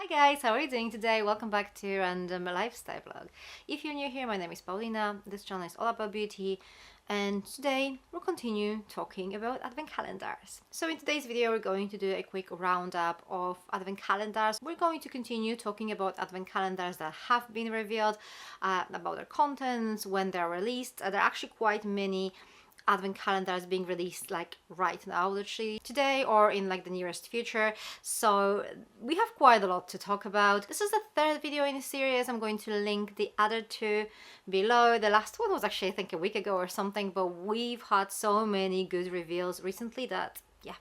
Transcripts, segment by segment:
Hi guys, how are you doing today? Welcome back to Random Lifestyle Vlog. If you're new here, my name is Paulina. This channel is all about beauty, and today we'll continue talking about advent calendars. So in today's video, we're going to do a quick roundup of advent calendars. We're going to continue talking about advent calendars that have been revealed, about their contents, when they're released. There are actually quite many advent calendars being released like right now, literally today or in like the nearest future, so we have quite a lot to talk about. This is the third video in the series. I'm going to link the other two below. The last one was actually I think a week ago or something, but we've had so many good reveals recently that yeah,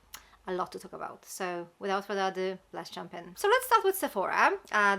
a lot to talk about. So without further ado, let's jump in. So let's start with Sephora.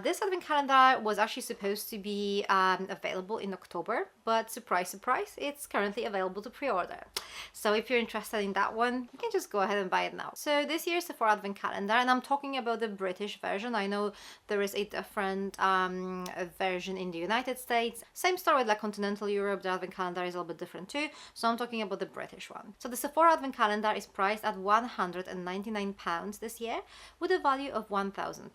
This advent calendar was actually supposed to be available in October, but surprise, surprise, it's currently available to pre-order. So if you're interested in that one, you can just go ahead and buy it now. So this year's Sephora advent calendar, and I'm talking about the British version. I know there is a different version in the United States. Same story with like continental Europe, the advent calendar is a little bit different too. So I'm talking about the British one. So the Sephora advent calendar is priced at £199 this year, with a value of £1,000.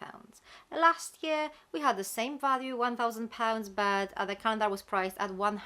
Last year we had the same value, £1,000, but the calendar was priced at £189.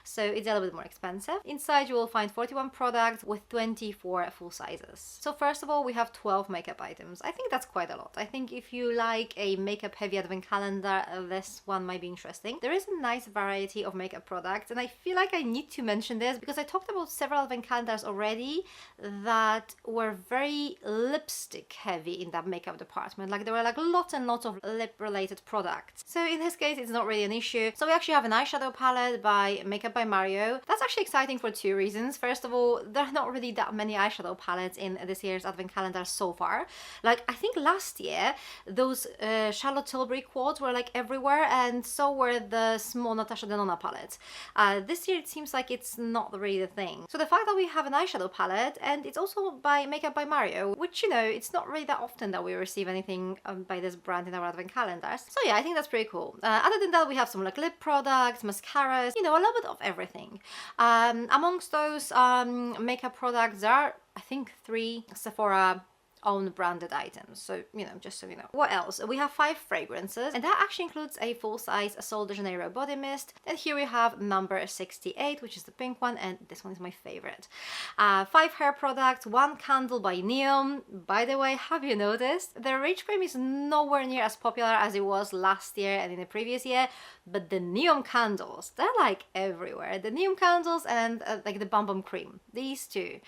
So it's a little bit more expensive. Inside you will find 41 products with 24 full sizes. So first of all, we have 12 makeup items. I think that's quite a lot. I think if you like a makeup heavy advent calendar, this one might be interesting. There is a nice variety of makeup products, and I feel like I need to mention this because I talked about several advent calendars already that were very lipstick heavy in that makeup department. Like there were like lots and lots of lip related products. So in this case, it's not really an issue. So we actually have an eyeshadow palette by Makeup by Mario. That's actually exciting for two reasons. First of all, there are not really that many eyeshadow palettes in this year's advent calendar so far. Like I think last year those Charlotte Tilbury quads were like everywhere, and so were the small Natasha Denona palettes. This year it seems like it's not really the thing. So the fact that we have an eyeshadow palette, and it's also by Makeup by Mario, which, you know, it's not really that often that we receive anything by this brand in our advent calendars. So yeah, I think that's pretty cool. Other than that, we have some like lip products, mascaras, you know, a little bit of everything. Amongst those makeup products, there are I think 3 Sephora own branded items, so you know, just so you know. What else? We have 5 fragrances, and that actually includes a full-size Sol de Janeiro body mist, and here we have number 68, which is the pink one, and this one is my favorite. 5 hair products, 1 candle by Neom. By the way, have you noticed the Rich Cream is nowhere near as popular as it was last year and in the previous year, but the Neom candles, they're like everywhere. The Neom candles and like the Bum Bum Cream, these two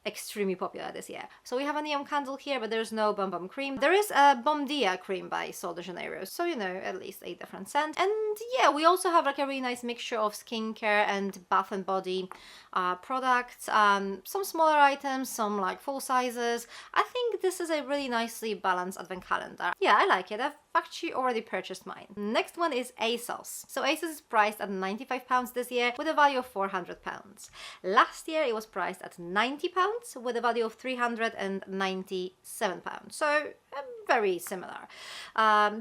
extremely popular this year. So we have a Neon candle here, but there's no Bum Bum cream. There is a Bom Dia cream by Sol de Janeiro, so you know, at least a different scent. And yeah, we also have like a really nice mixture of skincare and bath and body products, some smaller items, some like full sizes. I think this is a really nicely balanced advent calendar. Yeah, I like it. I've actually already purchased mine. Next one is ASOS. So ASOS is priced at £95 this year with a value of £400. Last year it was priced at £90 with a value of £397. So very similar.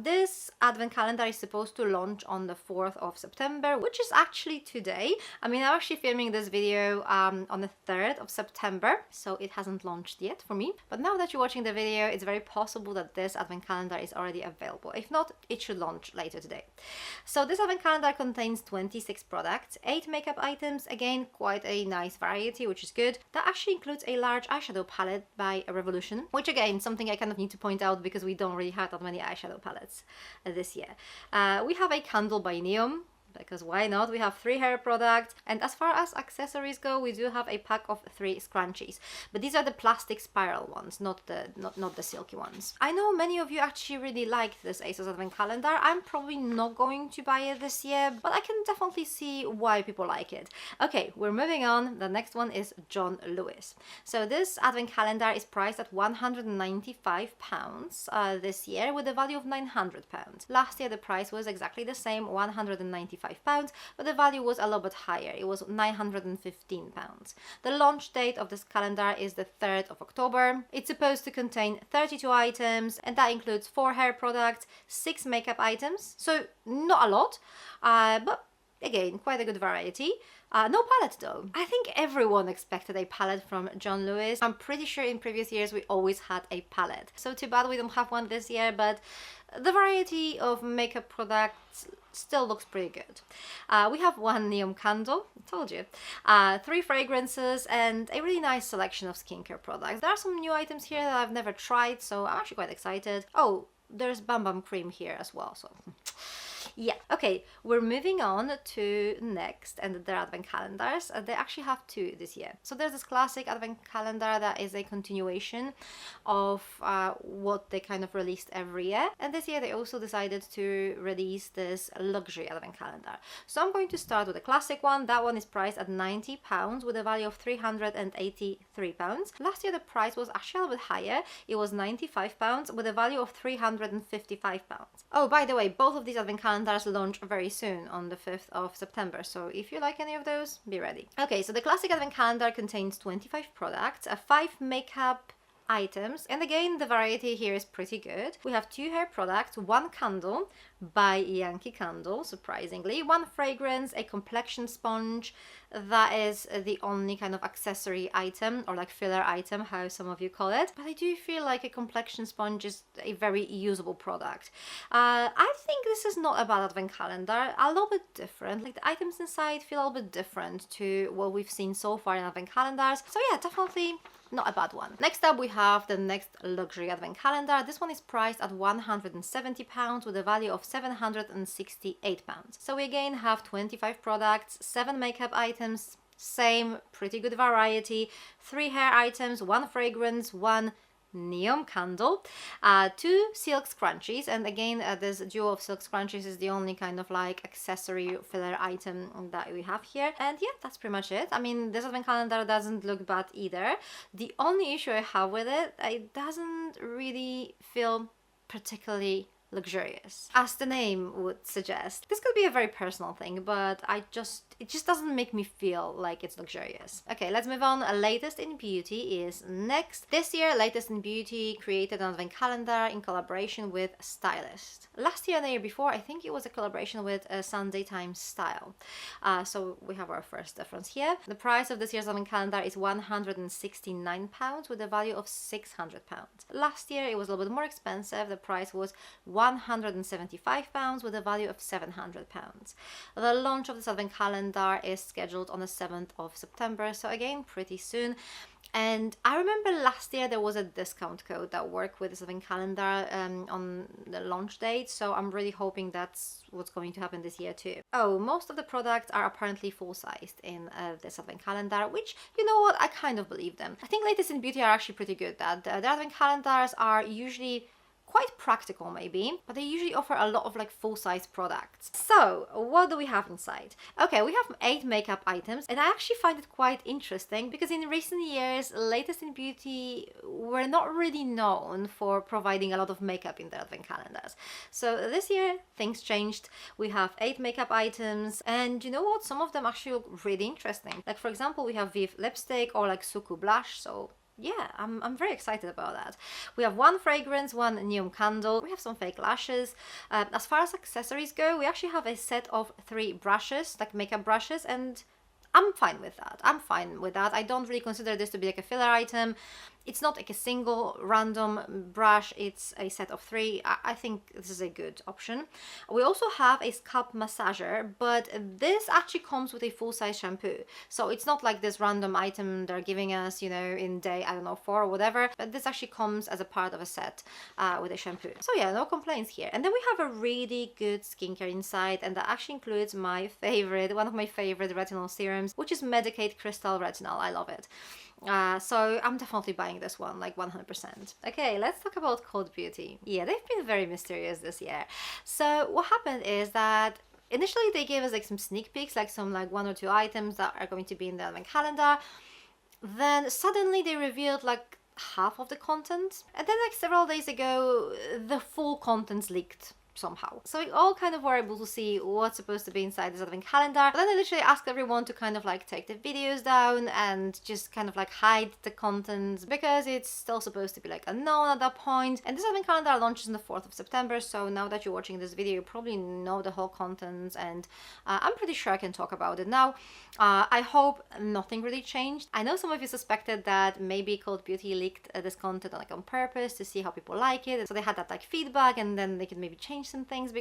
This advent calendar is supposed to launch on the 4th of September, which is actually today. I mean, I'm actually filming this video on the 3rd of September, so it hasn't launched yet for me. But now that you're watching the video, it's very possible that this advent calendar is already available. If not, it should launch later today. So this advent calendar contains 26 products, 8 makeup items, again, quite a nice variety, which is good. That actually includes a large eyeshadow palette by Revolution, which again, something I kind of need to point out because we don't really have that many eyeshadow palettes this year. We have a candle by Neom, because why not? We have 3 hair products, and as far as accessories go, we do have a pack of 3 scrunchies, but these are the plastic spiral ones, not the silky ones. I know many of you actually really like this ASOS advent calendar. I'm probably not going to buy it this year, but I can definitely see why people like it. Okay, we're moving on. The next one is John Lewis. So this advent calendar is priced at £195 this year with a value of £900. Last year the price was exactly the same, £195, but the value was a little bit higher. It was £915. The launch date of this calendar is the 3rd of October. It's supposed to contain 32 items, and that includes 4 hair products, 6 makeup items, so not a lot, but again, quite a good variety. No palette though. I think everyone expected a palette from John Lewis. I'm pretty sure in previous years we always had a palette. So too bad we don't have one this year, but the variety of makeup products still looks pretty good. We have one neon candle, I told you, 3 fragrances, and a really nice selection of skincare products. There are some new items here that I've never tried, so I'm actually quite excited. Oh, there's Bam Bam cream here as well, so yeah. Okay, we're moving on to next, and their advent calendars. They actually have 2 this year. So there's this classic advent calendar that is a continuation of what they kind of released every year, and this year they also decided to release this luxury advent calendar. So I'm going to start with the classic one. That one is priced at £90 with a value of £383. Last year the price was actually a little bit higher. It was £95 with a value of £355. Oh, by the way, both of these advent calendars launch very soon on the 5th of September, so if you like any of those, be ready. Okay, so the classic advent calendar contains 25 products, 5 makeup items, and again the variety here is pretty good. We have 2 hair products, 1 candle by Yankee Candle, surprisingly, 1 fragrance, a complexion sponge. That is the only kind of accessory item, or like filler item, how some of you call it, but I do feel like a complexion sponge is a very usable product. I think this is not a bad advent calendar, a little bit different, like the items inside feel a little bit different to what we've seen so far in advent calendars, so yeah, definitely not a bad one. Next up we have the next luxury advent calendar. This one is priced at £170 with a value of £768. So we again have 25 products, 7 makeup items, same pretty good variety, 3 hair items, 1 fragrance, 1 neon candle, 2 silk scrunchies, and again this duo of silk scrunchies is the only kind of like accessory filler item that we have here, and yeah, that's pretty much it. I mean, this advent calendar doesn't look bad either. The only issue I have with it doesn't really feel particularly luxurious, as the name would suggest. This could be a very personal thing, but it just doesn't make me feel like it's luxurious. Okay, let's move on. Latest in Beauty is next. This year, Latest in Beauty created an advent calendar in collaboration with a stylist. Last year and the year before, I think it was a collaboration with Sunday Times Style. So we have our first difference here. The price of this year's advent calendar is £169 with a value of £600. Last year it was a little bit more expensive. The price was £175 with a value of £700. The launch of this advent calendar is scheduled on the 7th of September, so again pretty soon. And I remember last year there was a discount code that worked with this advent calendar on the launch date, so I'm really hoping that's what's going to happen this year too. Oh, most of the products are apparently full-sized in this advent calendar, which, you know what, I kind of believe them. I think Latest in Beauty are actually pretty good. That the advent calendars are usually quite practical maybe, but they usually offer a lot of like full-size products. So what do we have inside? Okay, we have 8 makeup items, and I actually find it quite interesting because in recent years Latest in Beauty were not really known for providing a lot of makeup in their advent calendars. So this year things changed. We have 8 makeup items, and you know what, some of them actually look really interesting. Like for example, we have Viv lipstick or like Suku blush, so yeah, I'm very excited about that. We have 1 fragrance, 1 neon candle, we have some fake lashes. As far as accessories go, we actually have a set of 3 brushes, like makeup brushes, and I'm fine with that. I don't really consider this to be like a filler item. It's not like a single random brush, it's a set of 3. I think this is a good option. We also have a scalp massager, but this actually comes with a full-size shampoo. So it's not like this random item they're giving us, you know, in day, I don't know, 4 or whatever, but this actually comes as a part of a set with a shampoo. So yeah, no complaints here. And then we have a really good skincare inside, and that actually includes my favorite, one of my favorite retinol serums, which is Medicate Crystal Retinol. I love it. So I'm definitely buying this one, like 100%. Okay, let's talk about Code Beauty. Yeah, they've been very mysterious this year. So what happened is that initially they gave us like some sneak peeks, like some like 1 or 2 items that are going to be in the advent calendar. Then suddenly they revealed like half of the content, and then like several days ago the full contents leaked. somehow. So we all kind of were able to see what's supposed to be inside this advent calendar. But then I literally asked everyone to kind of like take the videos down and just kind of like hide the contents because it's still supposed to be like unknown at that point. And this advent calendar launches on the 4th of September. So now that you're watching this video, you probably know the whole contents, and I'm pretty sure I can talk about it now. I hope nothing really changed. I know some of you suspected that maybe Cult Beauty leaked this content like on purpose to see how people like it. So they had that like feedback, and then they could maybe change some things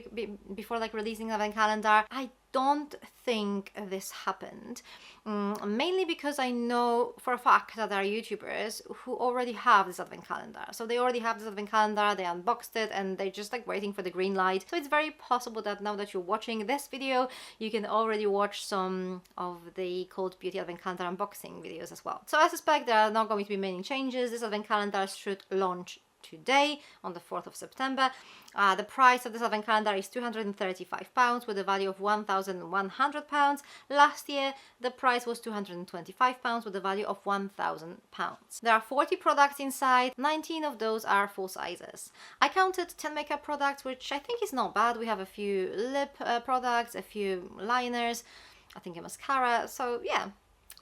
before like releasing the advent calendar. I don't think this happened, mainly because I know for a fact that there are YouTubers who already have this advent calendar. So they already have this advent calendar, they unboxed it, and they're just like waiting for the green light. So it's very possible that now that you're watching this video, you can already watch some of the Cult Beauty advent calendar unboxing videos as well. So I suspect there are not going to be many changes. This advent calendar should launch today on the 4th of September. The price of this advent calendar is £235 with a value of £1,100. Last year the price was £225 with a value of £1,000. There are 40 products inside, 19 of those are full sizes. I counted 10 makeup products, which I think is not bad. We have a few lip products, a few liners, I think a mascara, so yeah,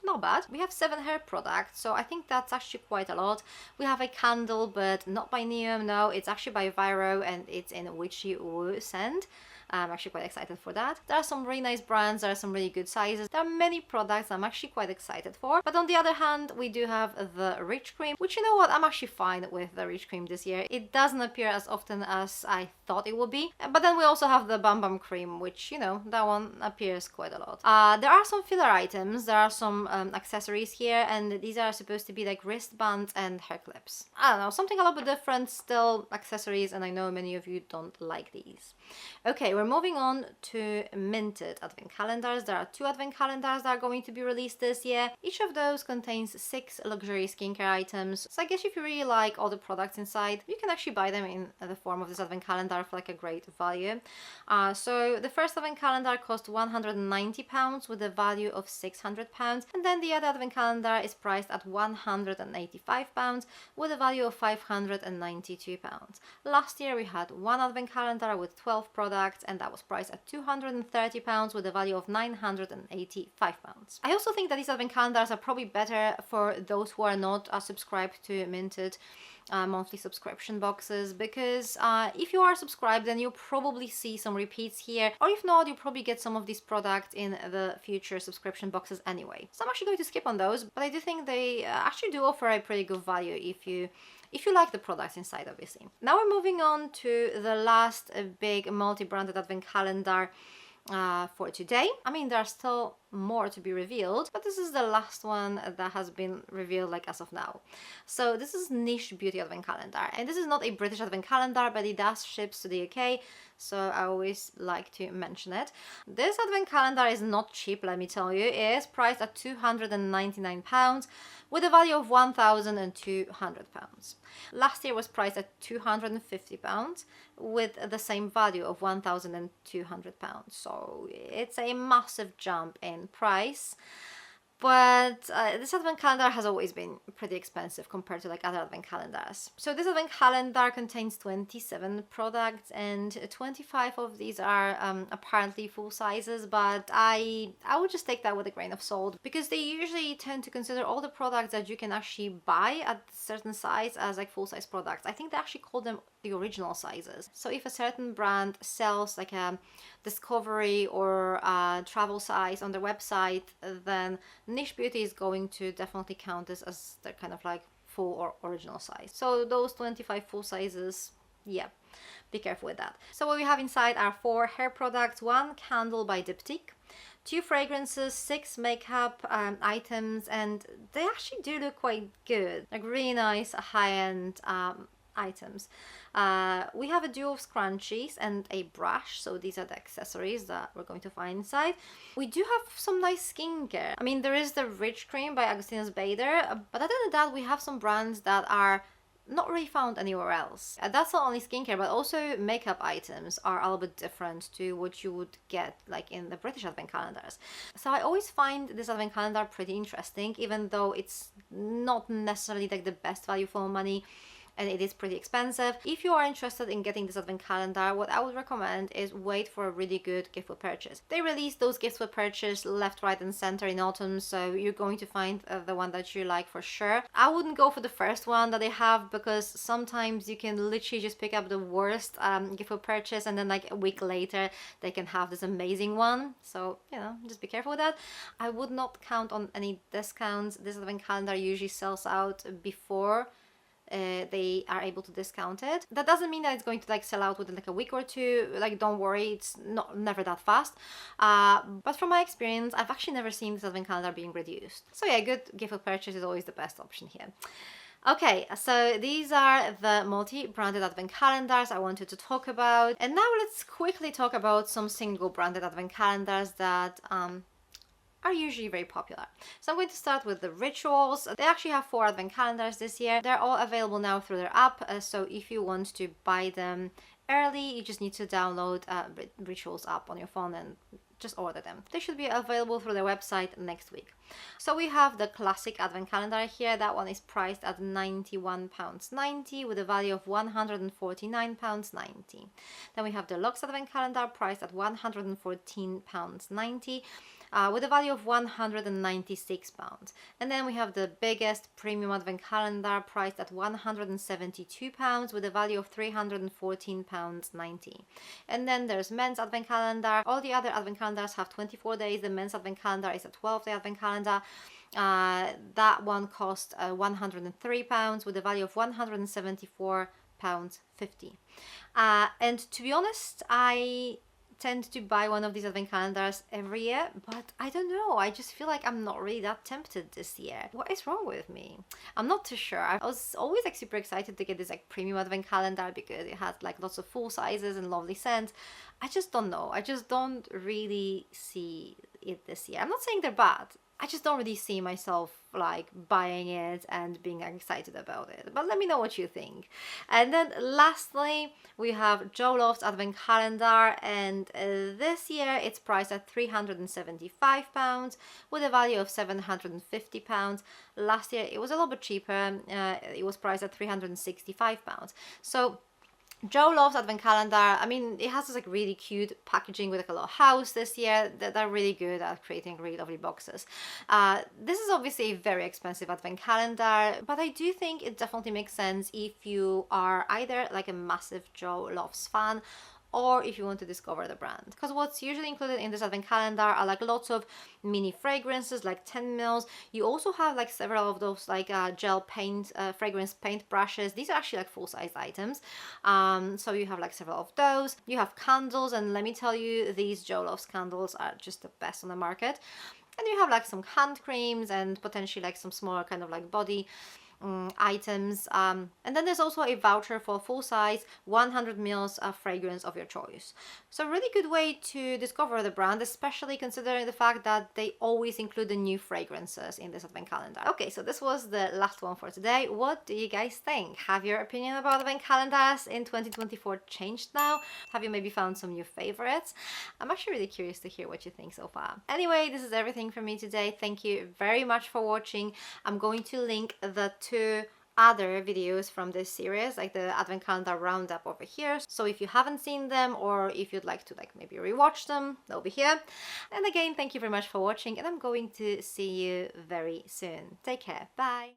not bad. We have 7 hair products, so I think that's actually quite a lot. We have a candle, but not by Neom, no, it's actually by Viro, and it's in Witchy Woo scent. I'm actually quite excited for that. There are some really nice brands, there are some really good sizes. There are many products I'm actually quite excited for. But on the other hand, we do have the Rich Cream, which, you know what, I'm actually fine with the Rich Cream this year. It doesn't appear as often as I thought it would be. But then we also have the Bam Bam Cream, which, you know, that one appears quite a lot. There are some filler items, there are some accessories here, and these are supposed to be like wristbands and hair clips. I don't know, something a little bit different, still accessories, and I know many of you don't like these. Okay, we're moving on to minted advent calendars. There are 2 advent calendars that are going to be released this year. Each of those contains 6 luxury skincare items. So I guess if you really like all the products inside, you can actually buy them in the form of this advent calendar for like a great value. So the first advent calendar cost £190 with a value of £600, and then the other advent calendar is priced at £185 with a value of £592. Last year we had 1 advent calendar with 12 products, and that was priced at £230 with a value of £985. I also think that these advent calendars are probably better for those who are not subscribed to minted monthly subscription boxes, because if you are subscribed, then you'll probably see some repeats here, or if not, you'll probably get some of these products in the future subscription boxes anyway. So I'm actually going to skip on those, but I do think they actually do offer a pretty good value if you like the products inside, obviously. Now we're moving on to the last big multi-branded advent calendar for today. I mean, there are still more to be revealed, but this is the last one that has been revealed like as of now. So this is Niche Beauty Advent Calendar, and this is not a British Advent Calendar, but it does ship to the UK, so I always like to mention it. This Advent Calendar is not cheap, let me tell you. It is priced at £299 with a value of £1,200. Last year was priced at £250 with the same value of £1,200. So it's a massive jump in price. But this advent calendar has always been pretty expensive compared to like other advent calendars. So this advent calendar contains 27 products, and 25 of these are apparently full sizes, but I would just take that with a grain of salt, because they usually tend to consider all the products that you can actually buy at a certain size as like full size products. I think they actually call them the original sizes. So if a certain brand sells like a discovery or a travel size on their website, then Niche Beauty is going to definitely count this as their kind of like full or original size. So those 25 full sizes, yeah, be careful with that. So what we have inside are 4 hair products, 1 candle by Diptyque, 2 fragrances, 6 makeup items, and they actually do look quite good, like really nice high-end items. We have a duo of scrunchies and a brush, so these are the accessories that we're going to find inside. We do have some nice skincare. I mean, there is the Rich Cream by Agustinus Bader, but other than that, we have some brands that are not really found anywhere else. That's not only skincare, but also makeup items are a little bit different to what you would get like in the British advent calendars. So I always find this advent calendar pretty interesting, even though it's not necessarily like the best value for money. and it is pretty expensive. If you are interested in getting this advent calendar, what I would recommend is wait for a really good gift for purchase. They release those gifts for purchase left, right and center in autumn, so you're going to find the one that you like for sure. I wouldn't go for the first one that they have, because sometimes you can literally just pick up the worst gift for purchase, and then like a week later they can have this amazing one. So, you know, just be careful with that. I would not count on any discounts. This advent calendar usually sells out before they are able to discount it. That doesn't mean that it's going to like sell out within like a week or two. Like, don't worry, it's never that fast. But from my experience, I've actually never seen this advent calendar being reduced. So yeah, good gift for purchase is always the best option here. Okay, so these are the multi-branded advent calendars I wanted to talk about. And now let's quickly talk about some single branded advent calendars that are usually very popular. So I'm going to start with the Rituals. They actually have 4 advent calendars this year. They're all available now through their app, so if you want to buy them early, you just need to download Rituals app on your phone and just order them. They should be available through their website next week. So we have the classic advent calendar here. That one is priced at £91.90 with a value of £149.90. Then we have the Luxe advent calendar priced at £114.90. With a value of £196. And then we have the biggest premium advent calendar priced at £172 with a value of £314.90. And then there's men's advent calendar. All the other advent calendars have 24 days. The men's advent calendar is a 12-day advent calendar. That one cost £103 with a value of £174.50. And to be honest, I tend to buy one of these advent calendars every year, but I don't know, I just feel like I'm not really that tempted this year. What is wrong with me? I'm not too sure. I was always like super excited to get this like premium advent calendar because it has like lots of full sizes and lovely scents. I just don't know, I just don't really see it this year. I'm not saying they're bad, I just don't really see myself like buying it and being excited about it. But let me know what you think. And then lastly, we have Joe Love's advent calendar, and this year it's priced at £375 with a value of £750. Last year it was a little bit cheaper. It was priced at £365. So Joe Love's advent calendar, I mean, it has this like really cute packaging with like a little house this year. They're really good at creating really lovely boxes. This is obviously a very expensive advent calendar, but I do think it definitely makes sense if you are either like a massive Joe Love's fan or if you want to discover the brand. Because what's usually included in this advent calendar are like lots of mini fragrances, like 10 mils. You also have like several of those like gel paint, fragrance paint brushes. These are actually like full-size items. So you have like several of those. You have candles, and let me tell you, these Joe Love's candles are just the best on the market. And you have like some hand creams and potentially like some smaller kind of like body items, and then there's also a voucher for full-size 100 ml fragrance of your choice. So really good way to discover the brand, especially considering the fact that they always include the new fragrances in this advent calendar. Okay, so this was the last one for today. What do you guys think? Have your opinion about advent calendars in 2024 changed now? Have you maybe found some new favorites? I'm actually really curious to hear what you think so far. Anyway, this is everything from me today. Thank you very much for watching. I'm going to link the 2 other videos from this series, like the advent calendar roundup over here. So if you haven't seen them, or if you'd like to like maybe rewatch them, they'll be here. And again, thank you very much for watching, and I'm going to see you very soon. Take care. Bye.